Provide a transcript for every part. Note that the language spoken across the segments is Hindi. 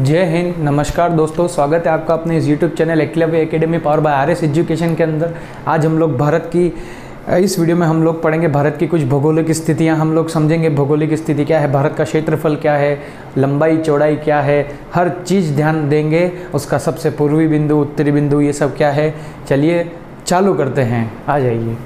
जय हिंद, नमस्कार दोस्तों, स्वागत है आपका अपने इस YouTube channel Eklavya academy power bye RS education के अंदर। आज हम लोग भारत की इस वीडियो में हम लोग पढ़ेंगे भारत की कुछ भौगोलिक स्थितियां। हम लोग समझेंगे भौगोलिक स्थिति क्या है, भारत का क्षेत्रफल क्या है, लंबाई चौड़ाई क्या है, हर चीज़ ध्यान देंगे। उसका सबसे पूर्वी बिंदु, उत्तरी बिंदु, ये सब क्या है। चलिए चालू करते हैं, आ जाइए।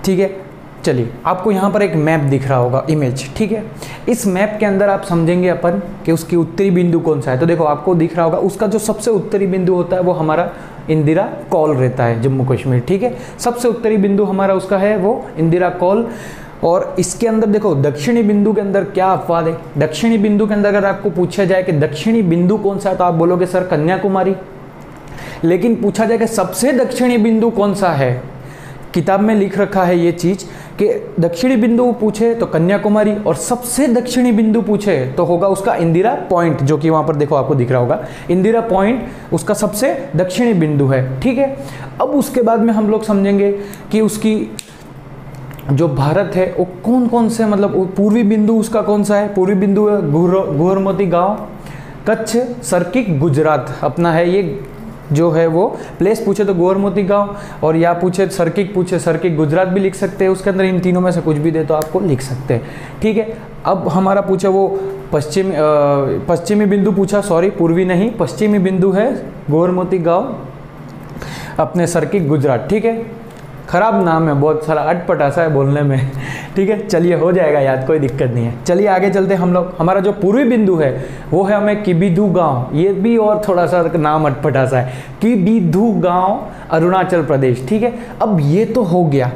ठीक है, चलिए आपको यहाँ पर एक मैप दिख रहा होगा, इमेज। ठीक है, इस मैप के अंदर आप समझेंगे अपन कि उसकी उत्तरी बिंदु कौन सा है। तो देखो आपको दिख रहा होगा, उसका जो सबसे उत्तरी बिंदु होता है वो हमारा इंदिरा कॉल रहता है, जम्मू कश्मीर। ठीक है, सबसे उत्तरी बिंदु हमारा उसका है वो इंदिरा कॉल। और इसके अंदर देखो दक्षिणी बिंदु के अंदर क्या अपवाद है। दक्षिणी बिंदु के अंदर अगर आपको पूछा जाए कि दक्षिणी बिंदु कौन सा है तो आप बोलोगे सर कन्याकुमारी। लेकिन पूछा जाए कि सबसे दक्षिणी बिंदु कौन सा है, किताब में लिख रखा है ये चीज़ कि दक्षिणी बिंदु पूछे तो कन्याकुमारी, और सबसे दक्षिणी बिंदु पूछे तो होगा उसका इंदिरा पॉइंट, जो कि वहाँ पर देखो आपको दिख रहा होगा। इंदिरा पॉइंट उसका सबसे दक्षिणी बिंदु है। ठीक है, अब उसके बाद में हम लोग समझेंगे कि उसकी जो भारत है वो कौन कौन से, मतलब पूर्वी बिंदु उसका कौन सा है। पूर्वी बिंदु है गुहरमोती गाँव, कच्छ, सर्किक, गुजरात अपना है। ये जो है वो प्लेस पूछे तो गुहरमोती गांव, और या पूछे सर्किक, पूछे सर्किक, गुजरात भी लिख सकते हैं। उसके अंदर इन तीनों में से कुछ भी दे तो आपको लिख सकते हैं। ठीक है, अब हमारा पूछे वो पश्चिमी बिंदु पूछा, सॉरी पूर्वी नहीं, पश्चिमी बिंदु है गुहरमोती गांव, अपने सर्किक, गुजरात। ठीक है, खराब नाम है, बहुत सारा अटपटासा है बोलने में। ठीक है, चलिए हो जाएगा याद, कोई दिक्कत नहीं है। चलिए आगे चलते हम लोग। हमारा जो पूर्वी बिंदु है वो है हमें किबिधु गांव। ये भी और थोड़ा सा नाम अटपटासा है, किबिधु गांव, अरुणाचल प्रदेश। ठीक है, अब ये तो हो गया।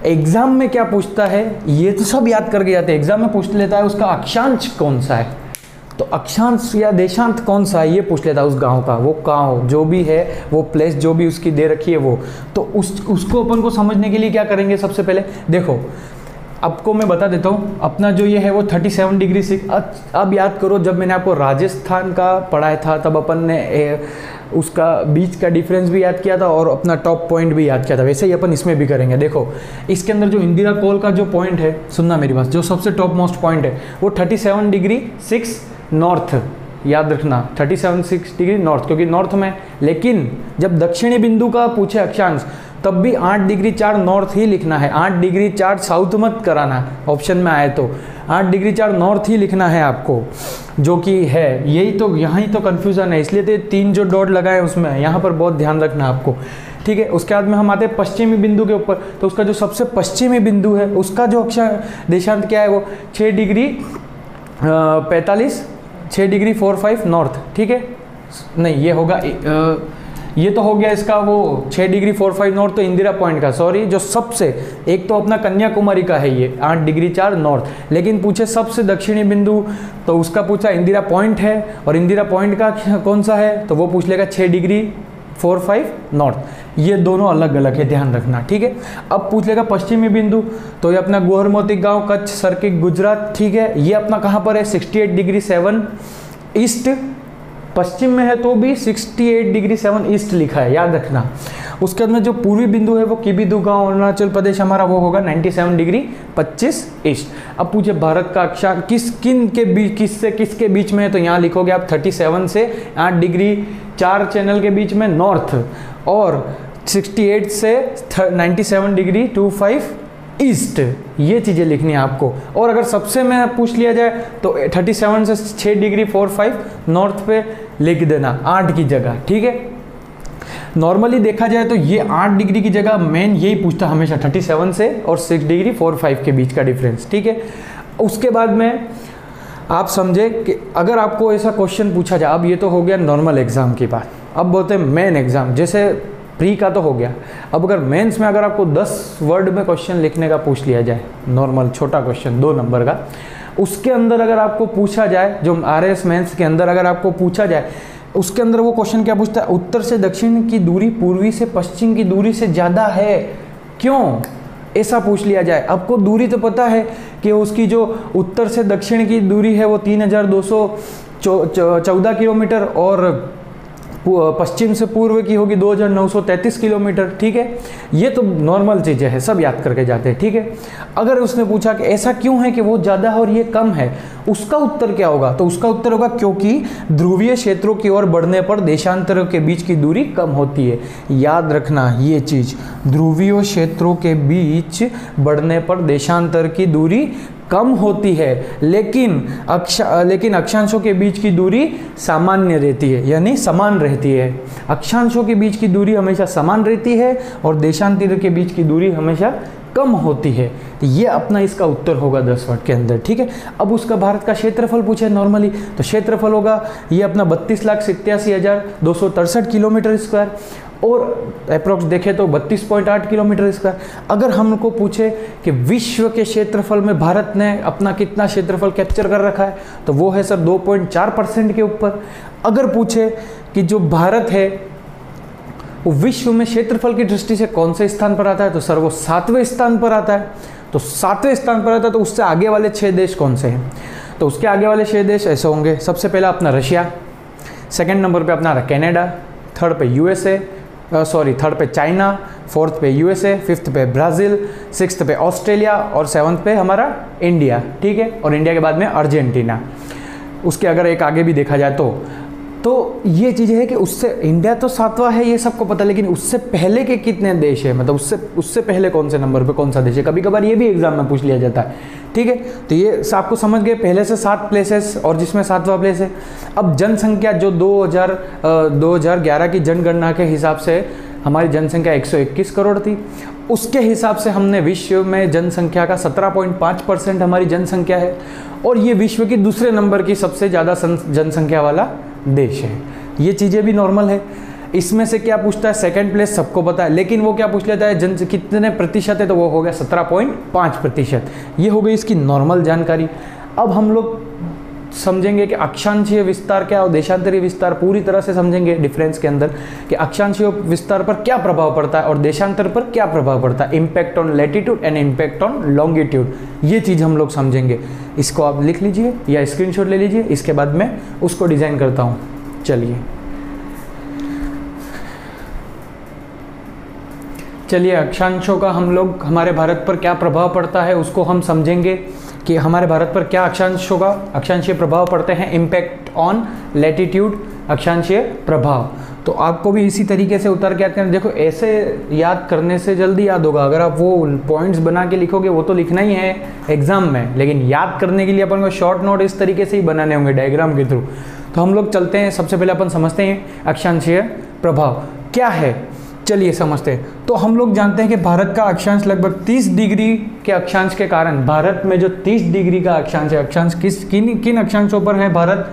एग्जाम में क्या पूछता है, ये तो सब याद करके जाते हैं। एग्जाम में पूछ लेता है उसका अक्षांश कौन सा है, तो अक्षांश या देशांत कौन सा है ये पूछ लेता है उस गांव का। वो गांव जो भी है, वो प्लेस जो भी उसकी दे रखी है वो, तो उसको अपन को समझने के लिए क्या करेंगे। सबसे पहले देखो आपको मैं बता देता हूँ, अपना जो ये है वो 37 डिग्री 6। अब याद करो, जब मैंने आपको राजस्थान का पढ़ाया था तब अपन ने उसका बीच का डिफरेंस भी याद किया था और अपना टॉप पॉइंट भी याद किया था। वैसे ही अपन इसमें भी करेंगे। देखो इसके अंदर जो इंदिरा कॉल का जो पॉइंट है, सुनना मेरी बात, जो सबसे टॉप मोस्ट पॉइंट है वो 37 डिग्री 6 नॉर्थ, याद रखना 37 डिग्री नॉर्थ, क्योंकि नॉर्थ में। लेकिन जब दक्षिणी बिंदु का पूछे अक्षांश तब भी 8 डिग्री 4 नॉर्थ ही लिखना है। 8 डिग्री 4 साउथ मत कराना ऑप्शन में आए तो, 8 डिग्री 4 नॉर्थ ही लिखना है आपको, जो कि है यही। तो यहाँ ही तो कन्फ्यूज़न है, इसलिए तो 3 जो डॉट लगाए उसमें यहाँ पर बहुत ध्यान रखना आपको। ठीक है, उसके बाद में हम आते हैं पश्चिमी बिंदु के ऊपर। तो उसका जो सबसे पश्चिमी बिंदु है उसका जो देशांत क्या है वो 6 डिग्री 45, 6 डिग्री 45 नॉर्थ। ठीक है, नहीं ये होगा, ये तो हो गया इसका वो 6 डिग्री 45 नॉर्थ, तो इंदिरा पॉइंट का, सॉरी, जो सबसे एक तो अपना कन्याकुमारी का है ये 8 डिग्री 4 नॉर्थ। लेकिन पूछे सबसे दक्षिणी बिंदु तो उसका पूछा इंदिरा पॉइंट है, और इंदिरा पॉइंट का कौन सा है तो वो पूछ लेगा 6 डिग्री 45 नॉर्थ। ये दोनों अलग अलग है, ध्यान रखना। ठीक है, अब पूछ लेगा पश्चिमी बिंदु, तो ये अपना गुहरमोती गांव, कच्छ, सर्किक, गुजरात। ठीक है, ये अपना कहाँ पर है 68 डिग्री 7 ईस्ट, पश्चिम में है तो भी 68 डिग्री 7 ईस्ट लिखा है, याद रखना। उसके अंदर जो पूर्वी बिंदु है वो किबिधु गांव, अरुणाचल प्रदेश हमारा, वो होगा 97 डिग्री 25 ईस्ट। अब पूछे भारत का अक्षांश किसके बीच में है, तो यहाँ लिखोगे आप 37 से 8 डिग्री 4 चैनल के बीच में नॉर्थ, और 68 से 97 डिग्री 25 ईस्ट। ये चीज़ें लिखनी है आपको। और अगर सबसे में पूछ लिया जाए तो 37 से 6 डिग्री 45 नॉर्थ पे लिख देना 8 की जगह। ठीक है, नॉर्मली देखा जाए तो ये 8 डिग्री की जगह मेन यही पूछता हमेशा, 37 से और 6 डिग्री 45 के बीच का डिफरेंस। ठीक है, उसके बाद में आप समझे कि अगर आपको ऐसा क्वेश्चन पूछा जाए, अब ये तो हो गया नॉर्मल एग्जाम की बात, अब बोलते हैं मेन एग्जाम। जैसे प्री का तो हो गया, अब अगर मेंस में अगर आपको 10 वर्ड में क्वेश्चन लिखने का पूछ लिया जाए, नॉर्मल छोटा क्वेश्चन 2 नंबर का, उसके अंदर अगर आपको पूछा जाए, जो आरएस मेंस के अंदर अगर आपको पूछा जाए, उसके अंदर वो क्वेश्चन क्या पूछता है, उत्तर से दक्षिण की दूरी पूर्वी से पश्चिम की दूरी से ज़्यादा है, क्यों, ऐसा पूछ लिया जाए। आपको दूरी तो पता है कि उसकी जो उत्तर से दक्षिण की दूरी है वो 3214 किलोमीटर, और पश्चिम से पूर्व की होगी 2933 किलोमीटर, ठीक है। ये तो नॉर्मल चीज़ें हैं, सब याद करके जाते हैं, ठीक है। अगर उसने पूछा कि ऐसा क्यों है कि वो ज़्यादा है और ये कम है, उसका उत्तर क्या होगा? तो उसका उत्तर होगा क्योंकि ध्रुवीय क्षेत्रों की ओर बढ़ने पर देशांतरों के बीच की दूरी कम होती है। याद रखना ये चीज़, ध्रुवीय क्षेत्रों के बीच बढ़ने पर देशांतर की दूरी कम होती है, लेकिन अक्षांशों के बीच की दूरी सामान्य रहती है, यानी समान रहती है। अक्षांशों के बीच की दूरी हमेशा समान रहती है और देशांतर के बीच की दूरी हमेशा कम होती है। तो ये अपना इसका उत्तर होगा 10 वर्ड के अंदर, ठीक है। अब उसका भारत का क्षेत्रफल पूछे नॉर्मली, तो क्षेत्रफल होगा ये अपना 32,87,263 किलोमीटर स्क्वायर, और अप्रोक्स देखें तो 32.8 किलोमीटर स्क्वायर। अगर हमको पूछे कि विश्व के क्षेत्रफल में भारत ने अपना कितना क्षेत्रफल कैप्चर कर रखा है, तो वो है सर 2.4% के ऊपर। अगर पूछे कि जो भारत है वो विश्व में क्षेत्रफल की दृष्टि से कौन से स्थान पर आता है, तो सर वो 7वें स्थान पर आता है। तो 7वें स्थान पर आता है, तो उससे आगे वाले 6 देश कौन से हैं? तो उसके आगे वाले 6 देश ऐसे होंगे, सबसे पहला अपना रशिया, सेकंड नंबर पे अपना कनाडा, थर्ड पे चाइना, फोर्थ पे यूएसए, फिफ्थ पे ब्राज़ील, सिक्स्थ पे ऑस्ट्रेलिया और सेवन्थ पे हमारा इंडिया, ठीक है। और इंडिया के बाद में अर्जेंटीना। उसके अगर एक आगे भी देखा जाए तो ये चीज़ है कि उससे इंडिया तो 7वां है, ये सबको पता, लेकिन उससे पहले के कितने देश है, मतलब उससे पहले कौन से नंबर पे कौन सा देश है, कभी कभार ये भी एग्जाम में पूछ लिया जाता है, ठीक है। तो ये आपको समझ गए, पहले से 7 प्लेसेस और जिसमें 7वां प्लेस है। अब जनसंख्या जो 2011 की जनगणना के हिसाब से हमारी जनसंख्या 121 करोड़ थी, उसके हिसाब से हमने विश्व में जनसंख्या का 17.5% हमारी जनसंख्या है, और ये विश्व की दूसरे नंबर की सबसे ज़्यादा जनसंख्या वाला देश है। ये चीज़ें भी नॉर्मल है। इसमें से क्या पूछता है, सेकंड प्लेस सबको पता है, लेकिन वो क्या पूछ लेता है कितने प्रतिशत है, तो वो हो गया 17.5%। ये हो गई इसकी नॉर्मल जानकारी। अब हम लोग समझेंगे कि अक्षांशीय विस्तार क्या और देशांतरीय विस्तार, पूरी तरह से समझेंगे डिफरेंस के अंदर कि अक्षांशीय विस्तार पर क्या प्रभाव पड़ता है और देशांतर पर क्या प्रभाव पड़ता है, impact on latitude and impact on longitude. ये चीज़ हम लोग समझेंगे। इसको आप लिख लीजिए या स्क्रीनशॉट ले लीजिए, इसके बाद मैं उसको डिज़ाइन करता हूँ। चलिए अक्षांशों का हम लोग हमारे भारत पर क्या प्रभाव पड़ता है उसको हम समझेंगे कि हमारे भारत पर क्या अक्षांशों का अक्षांशीय प्रभाव पड़ते हैं। इम्पैक्ट ऑन लैटिट्यूड, अक्षांशीय प्रभाव। तो आपको भी इसी तरीके से उतार के याद करना। देखो ऐसे याद करने से जल्दी याद होगा, अगर आप वो पॉइंट्स बना के लिखोगे वो तो लिखना ही है एग्जाम में, लेकिन याद करने के लिए अपन को शॉर्ट नोट इस तरीके से ही बनाने होंगे डायग्राम के थ्रू। तो हम लोग चलते हैं, सबसे पहले अपन समझते हैं अक्षांशीय प्रभाव क्या है। चलिए समझते हैं। तो हम लोग जानते हैं कि भारत का अक्षांश लगभग 30 डिग्री के अक्षांश के कारण, भारत में जो 30 डिग्री का अक्षांश है, अक्षांश किन अक्षांशों पर है भारत,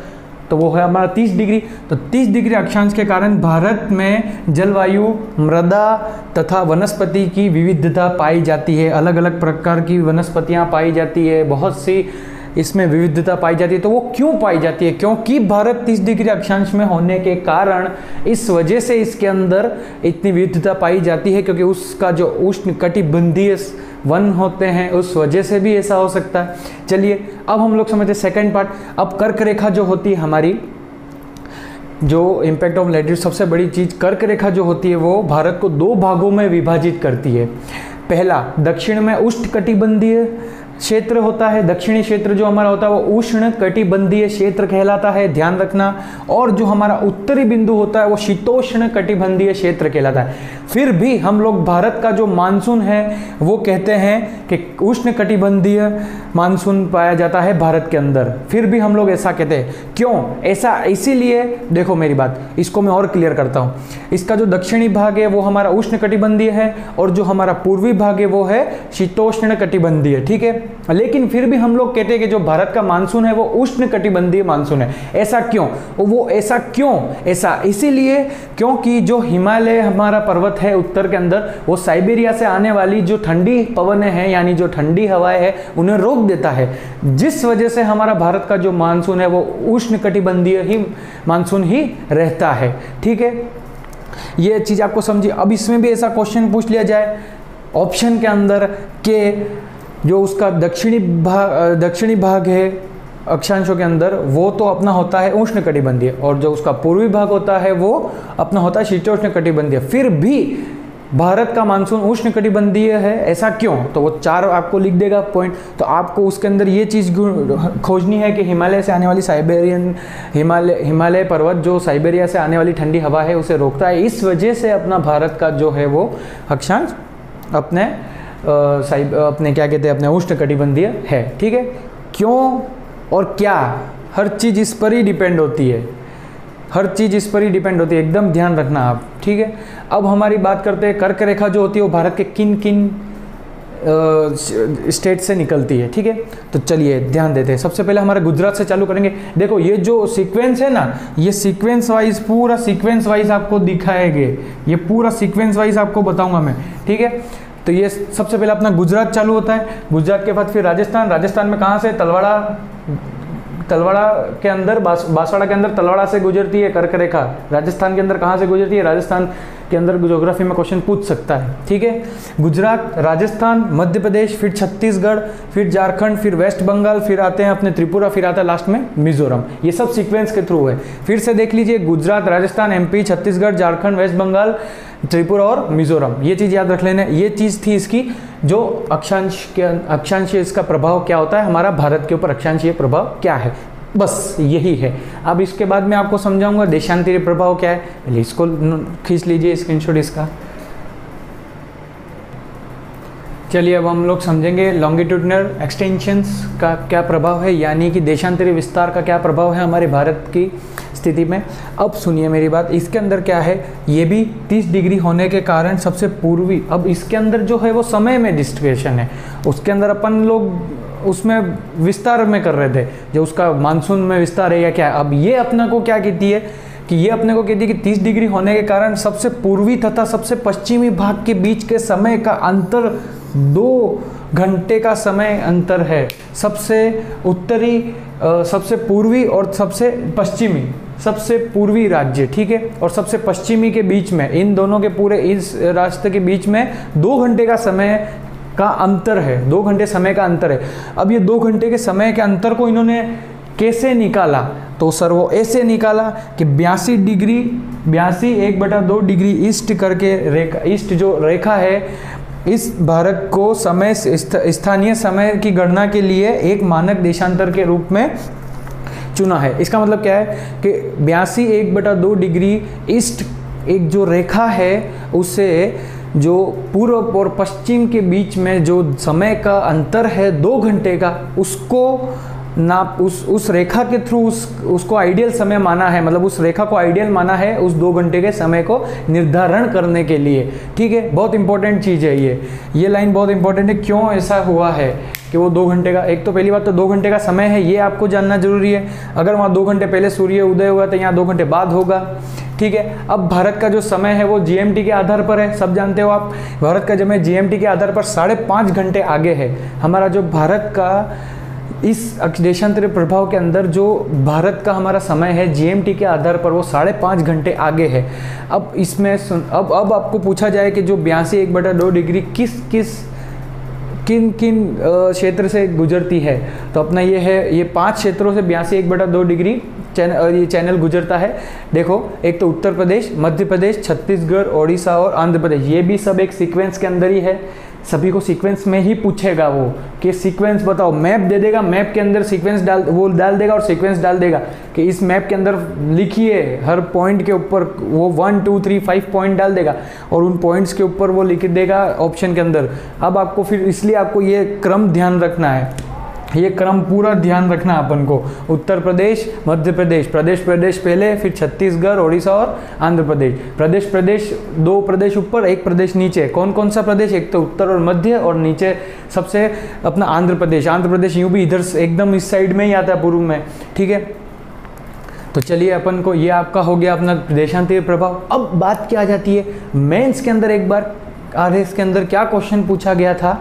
तो वो है हमारा 30 डिग्री। तो 30 डिग्री अक्षांश के कारण भारत में जलवायु, मृदा तथा वनस्पति की विविधता पाई जाती है। अलग अलग प्रकार की वनस्पतियाँ पाई जाती है, बहुत सी इसमें विविधता पाई जाती है। तो वो क्यों पाई जाती है? क्योंकि भारत 30 डिग्री अक्षांश में होने के कारण इस वजह से इसके अंदर इतनी विविधता पाई जाती है, क्योंकि उसका जो उष्ण कटिबंधीय वन होते हैं उस वजह से भी ऐसा हो सकता है। चलिए अब हम लोग समझते हैं सेकंड पार्ट। अब कर्क रेखा जो होती है हमारी, जो इम्पैक्ट ऑफ लैटिट्यूड, सबसे बड़ी चीज़ कर्क रेखा जो होती है वो भारत को 2 भागों में विभाजित करती है। पहला, दक्षिण में उष्ण कटिबंधीय क्षेत्र होता है, दक्षिणी क्षेत्र जो हमारा होता है वो उष्ण कटिबंधीय क्षेत्र कहलाता है, ध्यान रखना। और जो हमारा उत्तरी बिंदु होता है वो शीतोष्ण कटिबंधीय क्षेत्र कहलाता है। फिर भी हम लोग भारत का जो मानसून है वो कहते हैं कि उष्ण कटिबंधीय मानसून पाया जाता है भारत के अंदर। फिर भी हम लोग ऐसा कहते हैं, क्यों ऐसा? इसीलिए देखो मेरी बात, इसको मैं और क्लियर करता हूँ। इसका जो दक्षिणी भाग है वो हमारा उष्ण कटिबंधीय है और जो हमारा पूर्वी भाग है वो है शीतोष्ण कटिबंधीय, ठीक है। लेकिन फिर भी हम लोग कहते हैं कि जो भारत का मानसून है वो उष्ण कटिबंधीय मानसून है। ऐसा क्यों? वो ऐसा क्यों? ऐसा इसीलिए क्योंकि जो हिमालय हमारा पर्वत है उत्तर के अंदर, वो साइबेरिया से आने वाली जो ठंडी पवनें हैं यानी जो ठंडी हवाएं हैं उन्हें रोक देता है, जिस वजह से हमारा भारत का जो मानसून है वो उष्ण कटिबंधीय ही मानसून ही रहता है, ठीक है। ये चीज आपको समझिए। अब इसमें भी ऐसा क्वेश्चन पूछ लिया जाए ऑप्शन के अंदर के जो उसका दक्षिणी भाग है अक्षांशों के अंदर वो तो अपना होता है उष्णकटिबंधीय, और जो उसका पूर्वी भाग होता है वो अपना होता है शीतोष्णकटिबंधीय। फिर भी भारत का मानसून उष्णकटिबंधीय है, ऐसा क्यों? तो वो 4 आपको लिख देगा पॉइंट। तो आपको उसके अंदर ये चीज़ खोजनी है कि हिमालय से आने वाली साइबेरियन हिमालय पर्वत जो साइबेरिया से आने वाली ठंडी हवा है उसे रोकता है, इस वजह से अपना भारत का जो है वो अक्षांश अपने क्या कहते हैं, अपने उष्णकटिबंधीय है। ठीक है, क्यों और क्या, हर चीज़ इस पर ही डिपेंड होती है, हर चीज़ इस पर ही डिपेंड होती है, एकदम ध्यान रखना आप। ठीक है, अब हमारी बात करते हैं कर्क रेखा जो होती है वो भारत के किन किन स्टेट से निकलती है। ठीक है, तो चलिए ध्यान देते हैं। सबसे पहले हमारे गुजरात से चालू करेंगे। देखो ये जो सीक्वेंस है ना, ये सीक्वेंस वाइज, पूरा सीक्वेंस वाइज आपको दिखाएंगे, ये पूरा सीक्वेंस वाइज आपको बताऊंगा मैं। ठीक है, तो ये सबसे पहले अपना गुजरात चालू होता है, गुजरात के बाद फिर राजस्थान। राजस्थान में कहाँ से, तलवाड़ा के अंदर, बांसवाड़ा के अंदर तलवाड़ा से गुजरती है कर्क रेखा। राजस्थान के अंदर कहाँ से गुजरती है, राजस्थान के अंदर ज्योग्राफी में क्वेश्चन पूछ सकता है। ठीक है, गुजरात, राजस्थान, मध्य प्रदेश, फिर छत्तीसगढ़, फिर झारखंड, फिर वेस्ट बंगाल, फिर आते हैं अपने त्रिपुरा, फिर आता है लास्ट में मिजोरम। ये सब सीक्वेंस के थ्रू है। फिर से देख लीजिए, गुजरात, राजस्थान, MP, छत्तीसगढ़, झारखंड, वेस्ट बंगाल, त्रिपुरा और मिजोरम। ये चीज़ याद रख लेना। ये चीज़ थी इसकी, जो अक्षांशीय इसका प्रभाव क्या होता है, हमारा भारत के ऊपर अक्षांशीय प्रभाव क्या है, बस यही है। अब इसके बाद मैं आपको समझाऊंगा देशांतरीय प्रभाव क्या है। पहले इसको खींच लीजिए स्क्रीनशॉट इसका। चलिए अब हम लोग समझेंगे लॉन्गिट्यूडनल एक्सटेंशंस का क्या प्रभाव है, यानी कि देशांतरीय विस्तार का क्या प्रभाव है हमारे भारत की स्थिति में। अब सुनिए मेरी बात, इसके अंदर क्या है, ये भी 30 डिग्री होने के कारण सबसे पूर्वी, अब इसके अंदर जो है वो समय में डिस्ट्रीब्यूशन है, उसके अंदर अपन लोग उसमें विस्तार में कर रहे थे, जो उसका मानसून में विस्तार है या क्या है। अब ये अपना को क्या कहती है कि ये अपने को कहती है कि 30 डिग्री होने के कारण सबसे पूर्वी तथा सबसे पश्चिमी भाग के बीच के समय का अंतर 2 घंटे का समय अंतर है। सबसे उत्तरी, सबसे पूर्वी और सबसे पश्चिमी, सबसे पूर्वी राज्य, ठीक है, और सबसे पश्चिमी के बीच में, इन दोनों के पूरे इस रास्ते के बीच में 2 घंटे का समय का अंतर है, 2 घंटे समय का अंतर है। अब ये 2 घंटे के समय के अंतर को इन्होंने कैसे निकाला, तो सर वो ऐसे निकाला कि 82 डिग्री 1/2 डिग्री ईस्ट करके रेखा, ईस्ट जो रेखा है, इस भारत को समय स्थानीय समय की गणना के लिए एक मानक देशांतर के रूप में चुना है। इसका मतलब क्या है कि 82 1/2 डिग्री ईस्ट एक जो रेखा है, उससे जो पूर्व और पश्चिम के बीच में जो समय का अंतर है 2 घंटे का, उसको नाप उस रेखा के थ्रू उसको आइडियल समय माना है, मतलब उस रेखा को आइडियल माना है उस 2 घंटे के समय को निर्धारण करने के लिए। ठीक है, बहुत इंपॉर्टेंट चीज़ है ये लाइन बहुत इंपॉर्टेंट है। क्यों ऐसा हुआ है कि वो 2 घंटे का, एक तो पहली बात तो 2 घंटे का समय है, ये आपको जानना जरूरी है। अगर वहाँ 2 घंटे पहले सूर्य उदय हुआ तो यहाँ 2 घंटे बाद होगा। ठीक है, अब भारत का जो समय है वो GMT के आधार पर है, सब जानते हो आप। भारत का समय GMT के आधार पर 5.5 घंटे आगे है। हमारा जो भारत का इस देशांतरीय प्रभाव के अंदर जो भारत का हमारा समय है GMT के आधार पर वो 5.5 घंटे आगे है। अब इसमें अब आपको पूछा जाए कि जो 82 1/2 डिग्री किन क्षेत्र से गुजरती है, तो अपना ये है, ये 5 क्षेत्रों से 82 1/2 डिग्री ये चैनल गुजरता है। देखो, एक तो उत्तर प्रदेश, मध्य प्रदेश, छत्तीसगढ़, ओडिशा और आंध्र प्रदेश, ये भी सब एक सीक्वेंस के अंदर ही है। सभी को सीक्वेंस में ही पूछेगा वो कि सीक्वेंस बताओ, मैप दे देगा, मैप के अंदर सीक्वेंस डाल देगा और सीक्वेंस डाल देगा कि इस मैप के अंदर लिखिए, हर पॉइंट के ऊपर वो 1 2 3 5 पॉइंट डाल देगा और उन पॉइंट्स के ऊपर वो लिख देगा ऑप्शन के अंदर। अब आपको फिर इसलिए आपको ये क्रम ध्यान रखना है, ये क्रम पूरा ध्यान रखना अपन को। उत्तर प्रदेश, मध्य प्रदेश, प्रदेश पहले, फिर छत्तीसगढ़, ओडिशा और आंध्र प्रदेश। 2 प्रदेश ऊपर, 1 प्रदेश नीचे। कौन सा प्रदेश, एक तो उत्तर और मध्य, और नीचे सबसे अपना आंध्र प्रदेश यूं भी इधर एकदम इस साइड में ही आता है, पूर्व में। ठीक है, तो चलिए अपन को ये आपका हो गया अपना देशांतरीय प्रभाव। अब बात क्या आ जाती है मेंस के अंदर, एक बार RS के अंदर क्या क्वेश्चन पूछा गया था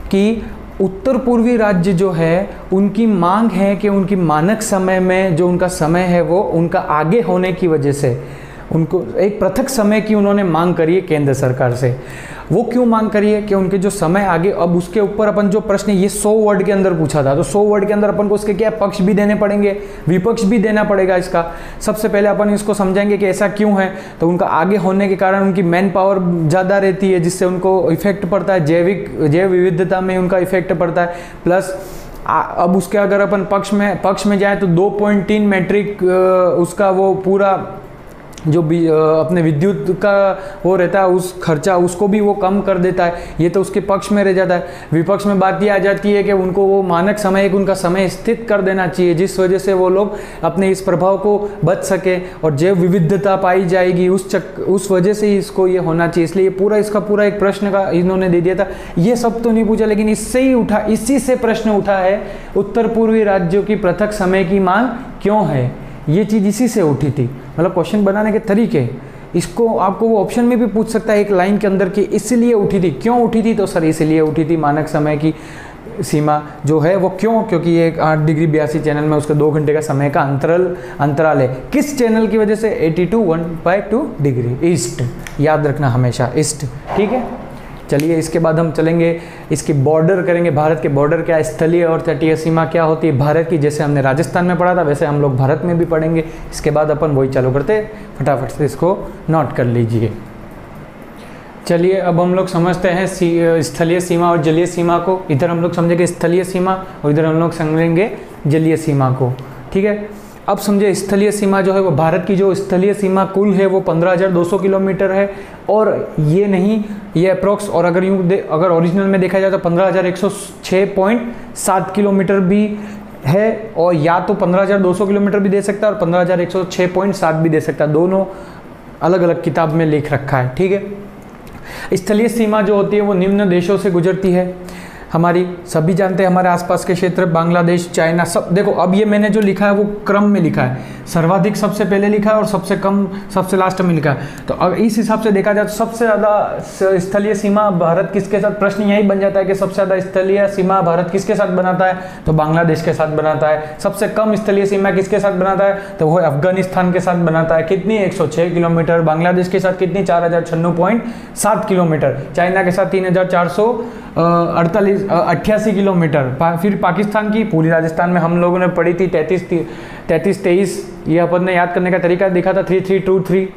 कि उत्तर पूर्वी राज्य जो है उनकी मांग है कि उनकी मानक समय में जो उनका समय है वो उनका आगे होने की वजह से उनको एक पृथक समय की उन्होंने मांग करी है केंद्र सरकार से। वो क्यों मांग करी है कि उनके जो समय आगे, अब उसके ऊपर अपन जो प्रश्न ये 100 वर्ड के अंदर पूछा था, तो 100 वर्ड के अंदर अपन को उसके क्या पक्ष भी देने पड़ेंगे, विपक्ष भी देना पड़ेगा इसका। सबसे पहले अपन इसको समझेंगे कि ऐसा क्यों है। तो उनका आगे होने के कारण उनकी मैन पावर ज़्यादा रहती है, जिससे उनको इफेक्ट पड़ता है, जैव विविधता में उनका इफेक्ट पड़ता है। प्लस अब उसके अगर अपन पक्ष में जाए तो 2.3 मीट्रिक उसका वो पूरा जो भी अपने विद्युत का वो रहता है उस खर्चा, उसको भी वो कम कर देता है। ये तो उसके पक्ष में रह जाता है। विपक्ष में बात ये आ जाती है कि उनको वो मानक समय, एक उनका समय स्थित कर देना चाहिए, जिस वजह से वो लोग अपने इस प्रभाव को बच सके और जैव विविधता पाई जाएगी, उस वजह से ही इसको ये होना चाहिए। इसलिए ये इसका पूरा एक प्रश्न का इन्होंने दे दिया था। ये सब तो नहीं पूछा, लेकिन इससे ही उठा, इसी से प्रश्न उठा है, उत्तर पूर्वी राज्यों की पृथक समय की मांग क्यों है। ये चीज़ इसी से उठी थी, मतलब क्वेश्चन बनाने के तरीके। इसको आपको वो ऑप्शन में भी पूछ सकता है एक लाइन के अंदर कि इसलिए उठी थी, क्यों उठी थी, तो सर इसलिए उठी थी मानक समय की सीमा जो है वो क्यों, क्योंकि ये 8 डिग्री 82 चैनल में उसका 2 घंटे का समय का अंतराल है। किस चैनल की वजह से? 82 डिग्री ईस्ट, याद रखना हमेशा ईस्ट, ठीक है। चलिए इसके बाद हम चलेंगे, इसकी बॉर्डर करेंगे, भारत के बॉर्डर क्या, स्थलीय और तटीय सीमा क्या होती है भारत की। जैसे हमने राजस्थान में पढ़ा था वैसे हम लोग भारत में भी पढ़ेंगे। इसके बाद अपन वही चालू करते, फटाफट से इसको नोट कर लीजिए। चलिए अब हम लोग समझते हैं स्थलीय सीमा और जलीय सीमा को। इधर हम लोग समझेंगे स्थलीय सीमा और इधर हम लोग समझेंगे जलीय सीमा को, ठीक है। अब समझे स्थलीय सीमा जो है वो भारत की जो स्थलीय सीमा कुल है वो 15,200 किलोमीटर है। और ये नहीं, ये अप्रोक्स, और अगर अगर ओरिजिनल में देखा जाए तो 15,106.7 किलोमीटर भी है, और या तो 15,200 किलोमीटर भी दे सकता है और 15,106.7 भी दे सकता है, दोनों अलग अलग किताब में लिख रखा है, ठीक है। स्थलीय सीमा जो होती है वो निम्न देशों से गुजरती है। हमारी सभी जानते हैं हमारे आसपास के क्षेत्र, बांग्लादेश, चाइना, सब। देखो अब ये मैंने जो लिखा है वो क्रम में लिखा है, सर्वाधिक सबसे पहले लिखा है और सबसे कम सबसे लास्ट में लिखा है। तो अगर इस हिसाब से देखा जाए तो सबसे ज़्यादा स्थलीय सीमा भारत किसके साथ, प्रश्न यही बन जाता है कि सबसे ज़्यादा स्थलीय सीमा भारत किसके साथ बनाता है, तो बांग्लादेश के साथ बनाता है। सबसे कम स्थलीय सीमा किसके साथ बनाता है, तो वो अफगानिस्तान के साथ बनाता है। कितनी? 106 किलोमीटर। बांग्लादेश के साथ कितनी? 4,096.7 किलोमीटर। चाइना के साथ 3,488 किलोमीटर। फिर पाकिस्तान की, पूरी राजस्थान में हम लोगों ने पढ़ी थी 33-23, ये अपन ने याद करने का तरीका दिखा था, 3323,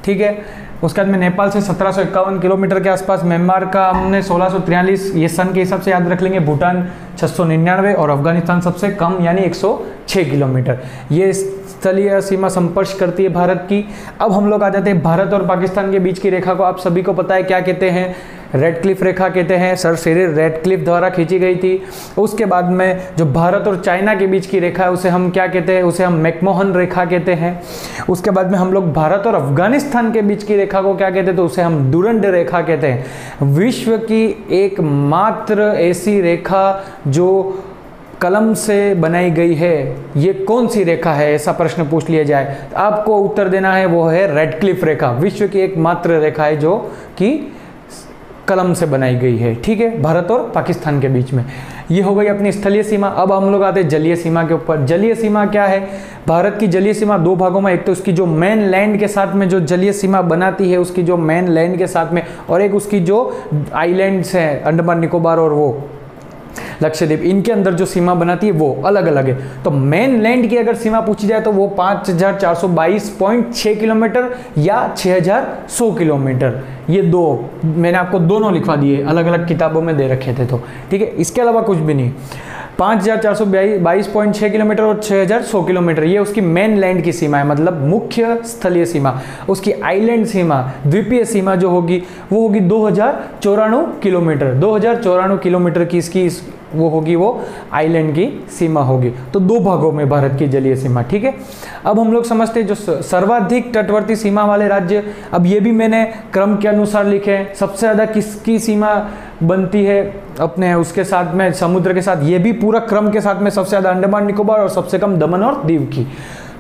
ठीक है। उसके बाद में नेपाल से 1751 किलोमीटर के आसपास, म्यांमार का हमने 1643, ये सन के हिसाब से याद रख लेंगे। भूटान 699 और अफगानिस्तान सबसे कम यानी 106 किलोमीटर। ये स्थलीय सीमा संपर्श करती है भारत की। अब हम लोग आ जाते हैं भारत और पाकिस्तान के बीच की रेखा को। आप सभी को पता है क्या कहते हैं, रेडक्लिफ रेखा कहते हैं, सर सिरिल रेडक्लिफ द्वारा खींची गई थी। उसके बाद में जो भारत और चाइना के बीच की रेखा है उसे हम क्या कहते हैं, उसे हम मैकमोहन रेखा कहते हैं। उसके बाद में हम लोग भारत और अफगानिस्तान के बीच की रेखा को क्या कहते हैं, तो उसे हम डुरंड रेखा कहते हैं। विश्व की एकमात्र ऐसी रेखा जो कलम से बनाई गई है, ये कौन सी रेखा है, ऐसा प्रश्न पूछ लिया जाए तो आपको उत्तर देना है वो है रेडक्लिफ रेखा। विश्व की एकमात्र रेखा है जो कि कलम से बनाई गई है, ठीक है, भारत और पाकिस्तान के बीच में। ये हो गई अपनी स्थलीय सीमा। अब हम लोग आते हैं जलीय सीमा के ऊपर। जलीय सीमा क्या है? भारत की जलीय सीमा दो भागों में, एक तो उसकी जो मेन लैंड के साथ में जो जलीय सीमा बनाती है, उसकी जो मेन लैंड के साथ में, और एक उसकी जो आइलैंड्स हैं, अंडमान निकोबार और वो लक्षद्वीप, इनके अंदर जो सीमा बनाती है वो अलग अलग है। तो मेन लैंड की अगर सीमा पूछी जाए तो वो 5,422.6 किलोमीटर या 6,100 किलोमीटर, ये दो मैंने आपको दोनों लिखवा दिए, अलग अलग किताबों में दे रखे थे, तो ठीक है। इसके अलावा कुछ भी नहीं। 5,422.6 किलोमीटर और 6,100 किलोमीटर ये उसकी मेन लैंड की सीमा है, मतलब मुख्य स्थलीय सीमा। उसकी आइलैंड सीमा, द्वीपीय सीमा जो होगी वो होगी 2,094 किलोमीटर। 2,094 किलोमीटर की इसकी वो होगी, वो आइलैंड की सीमा होगी। तो दो भागों में भारत की जलीय सीमा, ठीक है। अब हम लोग समझते हैं जो सर्वाधिक तटवर्ती सीमा वाले राज्य, अब ये भी मैंने क्रम के अनुसार लिखे हैं। सबसे ज़्यादा किसकी सीमा बनती है अपने उसके साथ में, समुद्र के साथ, ये भी पूरा क्रम के साथ में। सबसे ज़्यादा अंडमान निकोबार और सबसे कम दमन और दीव की।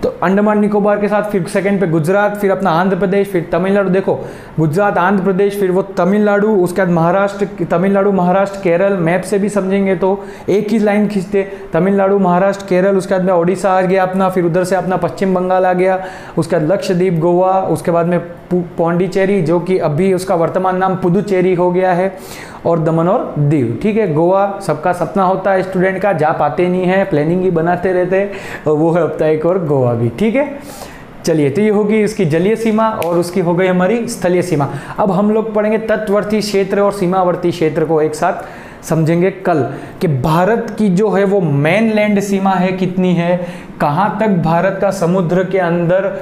तो अंडमान निकोबार के साथ फिर सेकंड पे गुजरात, फिर अपना आंध्र प्रदेश, फिर तमिलनाडु। देखो गुजरात, आंध्र प्रदेश, फिर वो तमिलनाडु, उसके बाद महाराष्ट्र, तमिलनाडु, महाराष्ट्र, केरल। मैप से भी समझेंगे तो एक ही लाइन खींचते, तमिलनाडु, महाराष्ट्र, केरल, उसके बाद में ओडिशा आ गया अपना, फिर उधर से अपना पश्चिम बंगाल आ गया, उसके बाद लक्षद्वीप, गोवा, उसके बाद में पौंडीचेरी जो कि अभी उसका वर्तमान नाम पुदुचेरी हो गया है, और दमन और दीव। ठीक है, गोवा सबका सपना होता है स्टूडेंट का, जा पाते नहीं है, प्लानिंग ही बनाते रहते हैं, और वो है अपना एक और गोवा भी। ठीक है, चलिए, तो ये होगी इसकी जलीय सीमा और उसकी हो गई हमारी स्थलीय सीमा। अब हम लोग पढ़ेंगे तटवर्ती क्षेत्र और सीमावर्ती क्षेत्र को एक साथ समझेंगे कल, कि भारत की जो है वो मेन लैंड सीमा है कितनी है, कहाँ तक भारत का समुद्र के अंदर,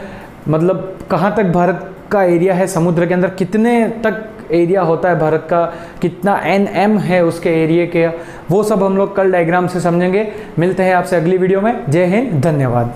मतलब कहाँ तक भारत का एरिया है समुद्र के अंदर, कितने तक एरिया होता है भारत का, कितना NM है उसके एरिया के, वो सब हम लोग कल डायग्राम से समझेंगे। मिलते हैं आपसे अगली वीडियो में। जय हिंद, धन्यवाद।